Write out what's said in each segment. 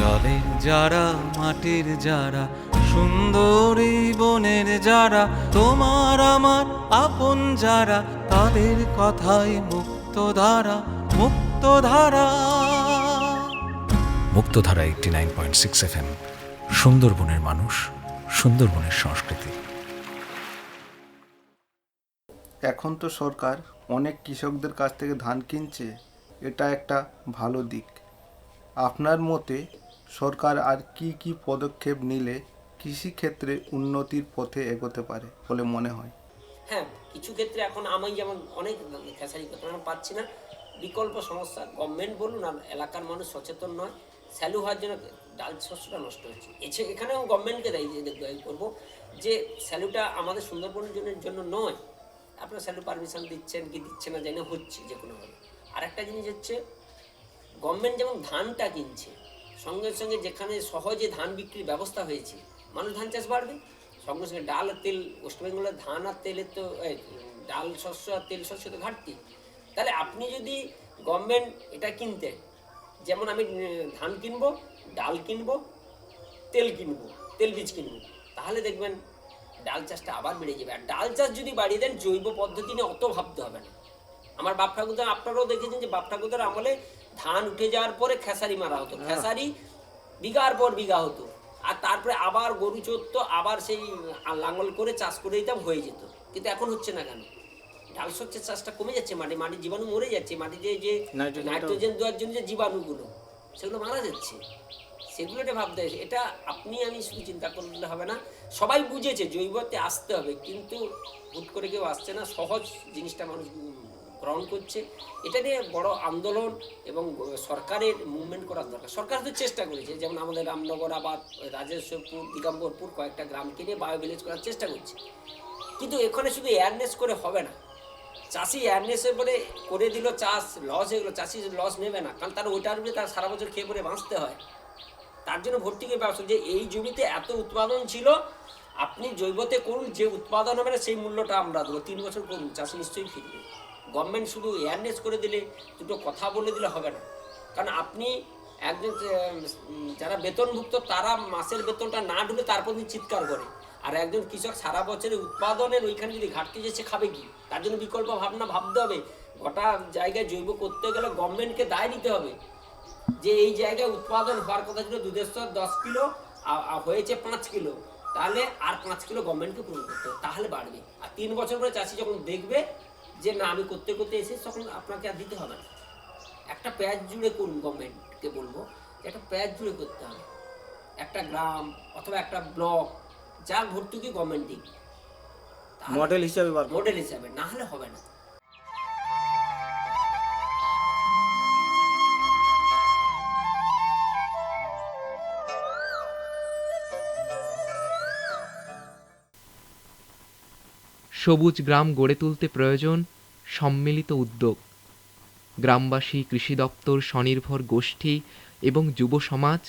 জলের যারা, মাটির যারা, সুন্দরী বনের যারা, তোমার আমার আপন যারা, তাদের কথায় মুক্তধারা, মুক্তধারা। মুক্তধারা 89.6 FM, সুন্দরবনের মানুষ, সুন্দরবনের সংস্কৃতি। এখন তো সরকার অনেক কৃষকদের কাছ থেকে ধান কিনছে, এটা একটা ভালো দিক। আপনার মতে সরকার আর কি কি পদক্ষেপ নিলে কৃষিক্ষেত্রে উন্নতির পথে এগোতে পারে বলে মনে হয়? হ্যাঁ, কিছু ক্ষেত্রে এখন আমি যেমন অনেক খেসারি কথা পাচ্ছি না, বিকল্প সমস্যা। গভর্নমেন্ট বলুন আর এলাকার মানুষ সচেতন নয়, স্যালু হওয়ার জন্য ডাল শস্যটা নষ্ট হচ্ছে। এখানেও গভর্নমেন্টকে দায়ী করবো যে স্যালুটা আমাদের সুন্দরবনের জন্য নয়। আপনার স্যালু পারমিশন দিচ্ছেন কি দিচ্ছে না জানি, হচ্ছে যে কোনোভাবে। আর একটা জিনিস হচ্ছে, গভর্নমেন্ট যেমন ধানটা কিনছে, সঙ্গে সঙ্গে যেখানে সহজে ধান বিক্রির ব্যবস্থা হয়েছে, মানুষ ধান চাষ বাড়বে। সঙ্গে সঙ্গে ডাল আর তেল, ওয়েস্ট বেঙ্গলের ধান আর তেলের তো ডাল শস্য আর তেল শস্য তো ঘাটতি। তাহলে আপনি যদি গভর্নমেন্ট এটা কিনতেন, যেমন আমি ধান কিনবো, ডাল কিনবো, তেল কিনবো, তেল বীজ কিনবো, তাহলে দেখবেন ডাল চাষটা আবার বেড়ে যাবে। আর ডাল চাষ যদি বাড়িয়ে দেন, জৈব পদ্ধতি নিয়ে অত ভাবতে হবে না। আমার বাপ ঠাকুরদা, আপনারাও দেখেছেন যে বাপ ঠাকুরদার আমলে ধান উঠে যাওয়ার পরে খেসারি মারা হতো, খেসারি বিঘার পর বিঘা হতো, আর তারপরে আবার গরু চড়তো, আবার সেই লাঙ্গল করে চাষ করে দিতাম, হয়ে যেত। কিন্তু এখন হচ্ছে না কেন? ডাল শস্যের চাষটা কমে যাচ্ছে, মাটির জীবাণু মরে যাচ্ছে, মাটিতে যে নাইট্রোজেন দেওয়ার জন্য যে জীবাণুগুলো, সেগুলো মারা যাচ্ছে। সেগুলো এটা ভাবতে হয়। এটা আপনি আমি শুধু চিন্তা করলে হবে না, সবাই বুঝেছে জৈবতে আসতে হবে, কিন্তু হুট করে কেউ আসছে না। সহজ জিনিসটা মানুষ গ্রহণ করছে। এটা নিয়ে বড় আন্দোলন এবং সরকারের মুভমেন্ট করার দরকার। সরকার তো চেষ্টা করেছে, যেমন আমাদের রামনগর, আবার রাজেশ্বরপুর, দিগম্বরপুর কয়েকটা গ্রামকে নিয়ে বায়ো ভিলেজ করার চেষ্টা করছে। কিন্তু এখানে শুধু অ্যাওয়ারনেস করে হবে না। চাষি অ্যাওয়ারনেসের পরে করে দিল, চাষ লস হয়ে গেলো, চাষি লস নেবে না, কারণ তার ওইটার উপরে তার সারা বছর খেয়ে পরে বাঁচতে হয়। তার জন্য ভর্তুকির ব্যবস্থা, যে এই জমিতে এত উৎপাদন ছিল, আপনি জৈবতে করুন, যে উৎপাদন হবে না সেই মূল্যটা আমরা দেবো, 3 বছর করুন, চাষি নিশ্চয়ই ফিরবে। গভর্নমেন্ট শুধু অ্যাওয়ারনেস করে দিলে, দুটো কথা বলে দিলে হবে না। কারণ আপনি একজন যারা বেতনভুক্ত, তারা মাসের বেতনটা না ঢুলে তারপর চিৎকার করে, আর একজন কৃষক সারা বছরের উৎপাদনের ওইখানে যদি ঘাটতি যাচ্ছে, খাবে কি? তার জন্য বিকল্প ভাবতে হবে। গোটা জায়গায় জৈব করতে গেলে গভর্নমেন্টকে দায় নিতে হবে, যে এই জায়গায় উৎপাদন হওয়ার কথা ছিল 210 কিলো, হয়েছে 5 কিলো, তাহলে আর 5 কিলো গভর্নমেন্টকে পূরণ করতে হবে, তাহলে বাড়বে। আর 3 বছর পরে চাষি যখন দেখবে যে না আমি করতে করতে এসে, তখন আপনাকে আর দিতে হবে না। একটা প্যাচ জুড়ে করুন, গভর্নমেন্টকে বলবো একটা প্যাচ জুড়ে করতে হবে, একটা গ্রাম অথবা একটা ব্লক, যার ভর্তুকি গভর্নমেন্ট দিক, মডেল হিসাবে, না হলে হবে না। সবুজ গ্রাম গড়ে তুলতে প্রয়োজন সম্মিলিত উদ্যোগ। গ্রামবাসী, কৃষি দপ্তর, স্বনির্ভর গোষ্ঠী এবং যুব সমাজ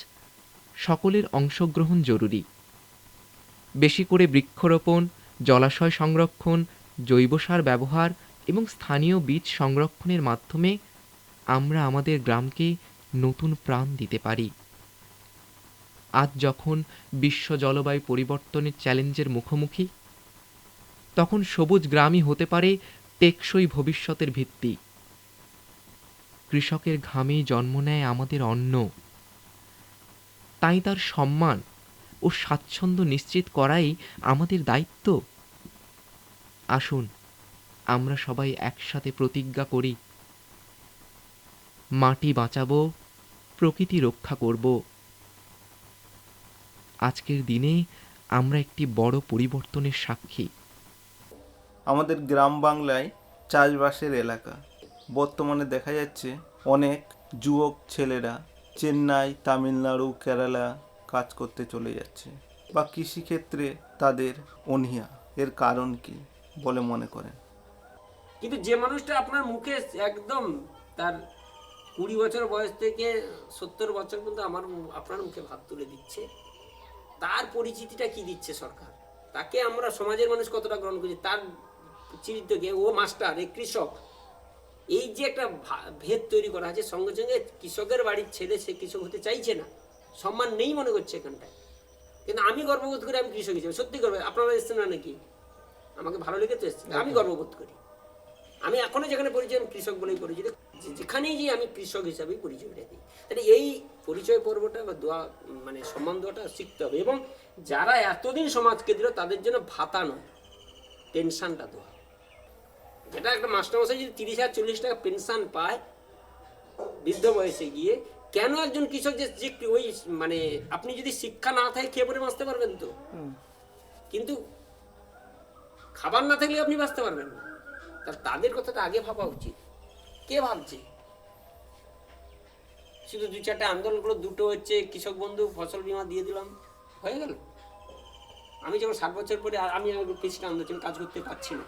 সকলের অংশগ্রহণ জরুরি। বেশি করে বৃক্ষরোপণ, জলাশয় সংরক্ষণ, জৈব সার ব্যবহার এবং স্থানীয় বীজ সংরক্ষণের মাধ্যমে আমরা আমাদের গ্রামকে নতুন প্রাণ দিতে পারি। আজ যখন বিশ্ব জলবায়ু পরিবর্তনের চ্যালেঞ্জের মুখোমুখি, তখন সবুজ গ্রামই হতে পারে টেকসই ভবিষ্যতের ভিত্তি। কৃষকের ঘামেই জন্ম নেয় আমাদের অন্ন, তাই তার সম্মান ও স্বাচ্ছন্দ্য নিশ্চিত করাই আমাদের দায়িত্ব। আসুন আমরা সবাই একসাথে প্রতিজ্ঞা করি, মাটি বাঁচাবো, প্রকৃতি রক্ষা করব। আজকের দিনে আমরা একটি বড় পরিবর্তনের সাক্ষী। আমাদের গ্রাম বাংলায় চাষবাসের এলাকা। বর্তমানে দেখা যাচ্ছে অনেক যুবক ছেলেরা চেন্নাই, তামিলনাড়ু, কেরালা কাজ করতে চলে যাচ্ছে, বা কৃষিক্ষেত্রে তাদের অনীহা। এর কারণ কি বলে মনে করেন? কিন্তু যে মানুষটা আপনার মুখে একদম তার 20 বছর বয়স থেকে 70 বছর পর্যন্ত আপনার মুখে ভাত তুলে দিচ্ছে, তার পরিচিতিটা কি দিচ্ছে সরকার? তাকে আমরা সমাজের মানুষ কতটা গ্রহণ করছি, তার চিত্রকে ও মাস্টার, এ কৃষক, এই যে একটা ভেদ তৈরি করা আছে, সঙ্গে সঙ্গে কৃষকের বাড়ির ছেলে সে কৃষক হতে চাইছে না, সম্মান নেই মনে করছে এখানটায়। কিন্তু আমি গর্ববোধ করি আমি কৃষক হিসেবে, সত্যি গর্ব। আপনারা এসছেন না নাকি? আমাকে ভালো লেগে তো এসছে, আমি গর্ববোধ করি। আমি এখনো যেখানে পরিচয় আমি কৃষক বলেই পরিচিত, যেখানেই যে আমি কৃষক হিসাবেই পরিচয়টা দিই। তাহলে এই পরিচয় পর্বটা বা দোয়া মানে সম্মান দেওয়াটা শিখতে হবে। এবং যারা এতদিন সমাজকে দিল তাদের জন্য ভাতা নয়, পেনশনটা দেওয়া। যেটা একটা মাস্টারমশাই যদি 30,000 40 টাকা পেনশন পায় বৃদ্ধ বয়সে গিয়ে, কেন একজন কৃষক যে ওই মানে আপনি যদি শিক্ষা না থাকে খেয়ে পরে বাঁচতে পারবেন তো, কিন্তু খাবার না থাকলে আপনি বাঁচতে পারবেন না। তাদের কথাটা আগে ভাবা উচিত। কে ভাবছে? শুধু 2-4টা আন্দোলন করে, দুটো হচ্ছে কৃষক বন্ধু, ফসল বীমা দিয়ে দিলাম, হয়ে গেল। আমি যখন 60 বছর পরে আমি কৃষিটা আন্দোলন কাজ করতে পারছি না,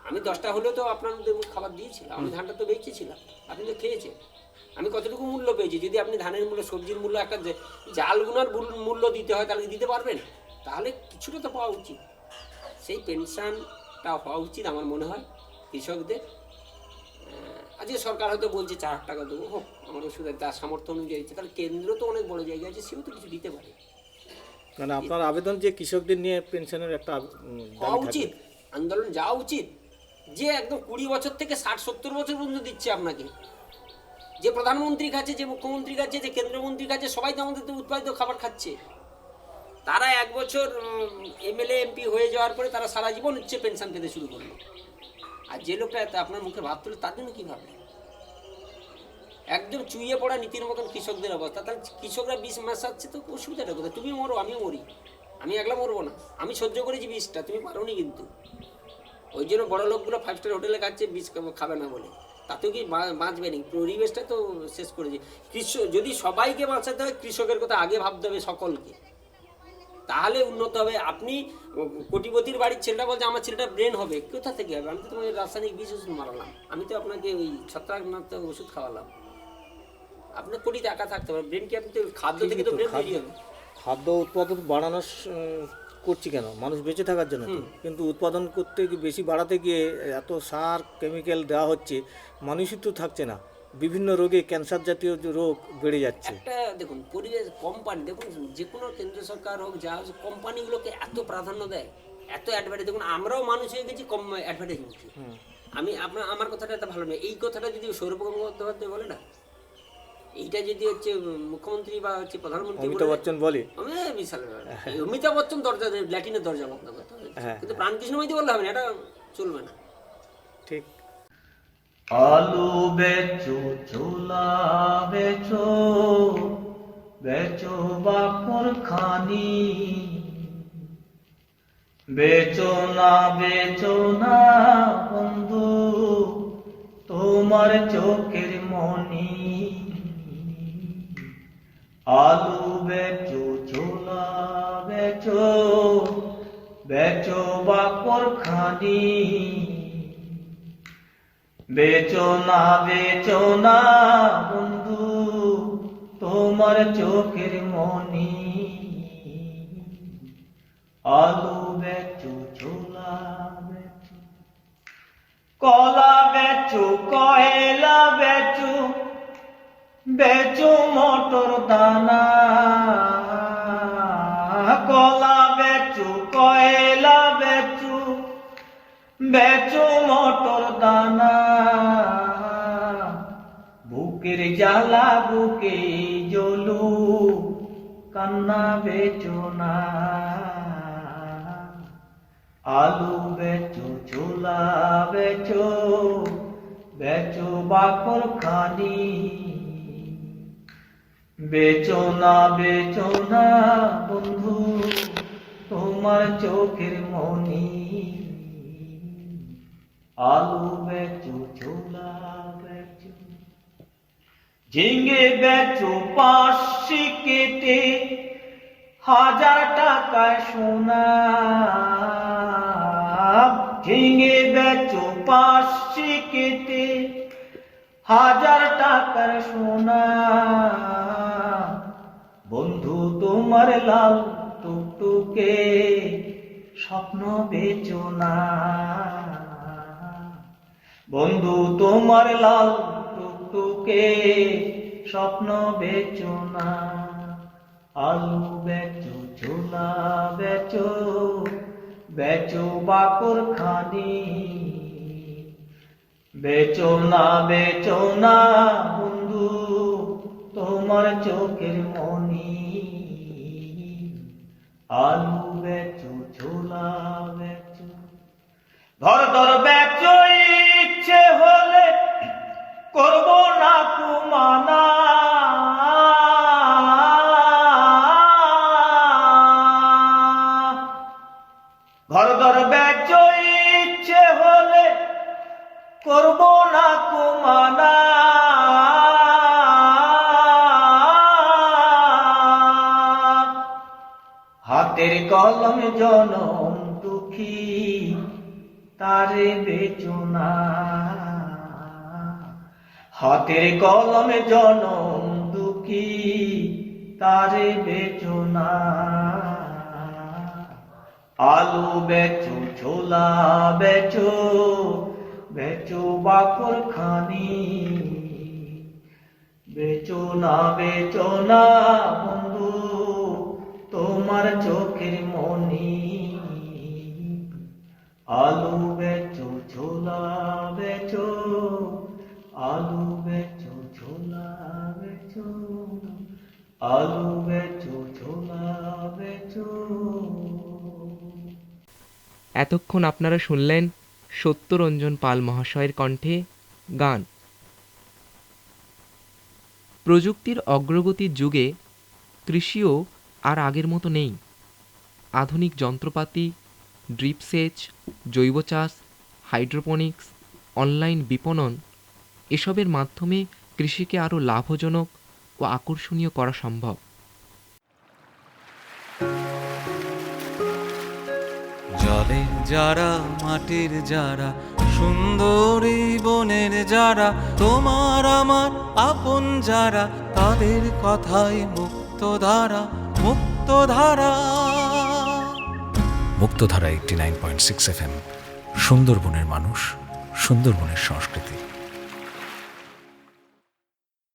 আমি 10টা হলেও তো আপনাদের খাবার দিয়েছিলাম, আমি ধানটা তো বেচেছিলাম, আপনি তো খেয়েছেন। আমি কতটুকু মূল্য পেয়েছি? যদি আপনি ধানের মূল্য, সবজির মূল্য, একটা জালগুনার মূল্য দিতে হয়, তাহলে দিতে পারবেন? তাহলে কিছুটা তো পাওয়া উচিত। সেই পেনশনটা হওয়া উচিত আমার মনে হয় কৃষকদের। আজকে সরকার হয়তো বলছে 4,000 টাকা দেবো, হোক, আমার ওষুধ তার সামর্থ্য অনুযায়ী। তাহলে কেন্দ্র তো অনেক বড় জায়গা আছে, সেও তো কিছু দিতে পারে। মানে আপনার আবেদন যে কৃষকদের নিয়ে পেনশনের একটা হওয়া উচিত, আন্দোলন যাওয়া উচিত। যে একদম 20 বছর থেকে 60-70 বছর পর্যন্ত দিচ্ছে আপনাকে, যে প্রধানমন্ত্রী খাচ্ছে, যে মুখ্যমন্ত্রী খাচ্ছে, যে কেন্দ্রমন্ত্রী খাচ্ছে, সবাই তো আমাদের তো উৎপাদিত খাবার খাচ্ছে। তারা 1 বছর এমএলএ এমপি হয়ে যাওয়ার পরে তারা সারা জীবন হচ্ছে পেনশন পেতে শুরু করলো। আর যে লোকটা আপনার মুখে ভাত তুলে, তার জন্য কী ভাবে? একদম চুইয়ে পড়া নীতির মতন কৃষকদের অবস্থা। তাহলে কৃষকরা 20 মাস আসছে, তো অসুবিধাটা কোথায়? তুমি মরো, আমিও মরি, আমি একলা মরবো না। আমি সহ্য করেছি 20টা, তুমি পারো নি কিন্তু। ওই জন্য বড় লোকগুলো 5 স্টার হোটেলে খাচ্ছে, 20 খাবে না বলে। তাতেও কি বাঁচবে নি? পরিবেশটা তো শেষ করেছে। যদি সবাইকে বাঁচাতে হয়, কৃষকের কথা আগে ভাবতে হবে সকলকে, তাহলে উন্নত হবে। আপনি কোটিপতির বাড়ির ছেলেটা বলছে আমার ছেলেটা ব্রেন হবে, কোথা থেকে হবে? আমি তো তোমাকে রাসায়নিক বিষ ওষুধ মারালাম, আমি তো আপনাকে ওই ছত্রাকনাশক ওষুধ খাওয়ালাম। আপনার কোটিতে একা থাকতে পারে, ব্রেন কি আপনি তো খাদ্য থেকে তো ব্রেন তৈরি হবে। খাদ্য উৎপাদন বাড়ানোর করছি কেন? মানুষ বেঁচে থাকার জন্য তো। কিন্তু উৎপাদন করতে গিয়ে, বেশি বাড়াতে গিয়ে এত সার কেমিক্যাল দেওয়া হচ্ছে, মানুষই তো থাকছে না। বিভিন্ন রোগে, ক্যান্সার জাতীয় রোগ বেড়ে যাচ্ছে। একটা দেখুন পরিবেশ, কোম্পানি, দেখুন যে কোনো কেন্দ্র সরকার হোক, যা হোক, কোম্পানিগুলোকে এত প্রাধান্য দেয়, এত অ্যাডভার্টাইজ। দেখুন আমরাও মানুষ হয়ে গেছি, কম অ্যাডভার্টাইজ হচ্ছে। আমি আমার কথাটা এত ভালো নয়। এই কথাটা যদি সৌরভ গঙ্গোপাধ্যায় বলে না, এইটা যদি হচ্ছে মুখ্যমন্ত্রী বা হচ্ছে প্রধানমন্ত্রী অমিতাভ বচ্চন বলে, বিশাল। অমিতাভ বচ্চন দরজা, ল্যাটিনের দরজা বন্ধ করতে হবে, কিন্তু প্রাণকৃষ্ণ মাইতি বললে হবে না, এটা চলবে না। ঠিক। আলু বেচো, ছোলা বেচো, বেচো বাকর খানি, বেচো না বন্ধু তোমার চোখের মনি। আলু বেচো, ছোলা বেচো, বেচো বাকর খানি, বেচো না বন্ধু তোমার চোখের মনি। আলু বেচো, ছোলা বেচো, কলা বেচো, কয়লা বেচো, বেচো মটর দানা। কলা বেচো, কয়লা বেচো, বেচো মটর দানা। বুকের জ্বালা বুকে জ্বলু, কান্না বেচো না। আলু বেচো, ছোলা বেচো, বেচো বাকর খানি, বেচো না বন্ধু তোমার চোখের মনি। আলু বেচো, ছোলা বেচো, ঝিঙে বেচো 5 কেটে, 1000 টাকায় সোনা। ঝিঙে বেচো 5 কেটে, 1000 টাকার সোনা। বন্ধু তোমার লাল টুকটুকে স্বপ্ন বেচো না। বন্ধু তোমার লাল টুকটুকে স্বপ্ন বেচো না। আলু বেচো ছোলা বেচো বেচো বাকর খানি বেচো না বন্ধু তোমার চোখের মনি আলু বেচো ছোলা বেচো ধর বেচো ইচ্ছে হলে করব না কুমানা ধর বেচো ইচ্ছে হলে করব না কুমানা হাতের কলম জনম দুঃখী তারে বেচো না হাতের কলম জনম দুঃখী তারে বেচো না আলু বেচো ছোলা বেচো বেচো বাকর খানি বেচো না বন্ধু তোমার চোখের মনি আলু বেচো ছোলা বেচো আলু বেচো ছোলা বেচো আলু বেচো ছোলা বেচো। এতক্ষণ আপনারা শুনলেন সত্যরঞ্জন পাল মহাশয়ের কণ্ঠে গান। প্রযুক্তির অগ্রগতির যুগে কৃষিও আর আগের মতো নেই। আধুনিক যন্ত্রপাতি, ড্রিপ সেচ, জৈব চাষ, হাইড্রোপনিক্স, অনলাইন বিপণন এসবের মাধ্যমে কৃষিকে আরও লাভজনক ও আকর্ষণীয় করা সম্ভব। জলের যারা, মাটির যারা, সুন্দরী বনের যারা, তোমার আমার আপন যারা, তাদের কথাই মুক্তধারা, মুক্তধারা। মুক্তধারা 89.6 FM, সুন্দরবনের মানুষ, সুন্দরবনের সংস্কৃতি।